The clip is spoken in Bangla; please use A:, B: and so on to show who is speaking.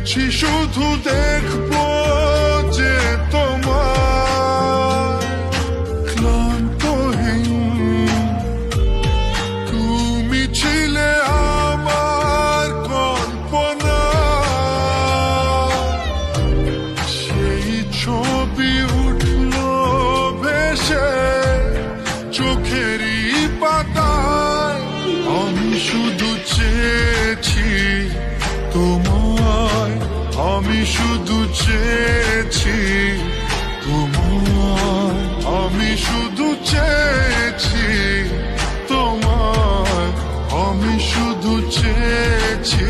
A: চেয়েছি শুধু দেখবো যে তোমার ক্লান্তহীন তুমি ছিলে আমার কল্পনা সেই ছবি উঠলো ভেসে চোখেরই পাতায় আমি শুধু চেয়েছি তোমায় আমি শুধু চেয়েছি তোমায় আমি শুধু চেয়েছি তোমায় আমি শুধু চেয়েছি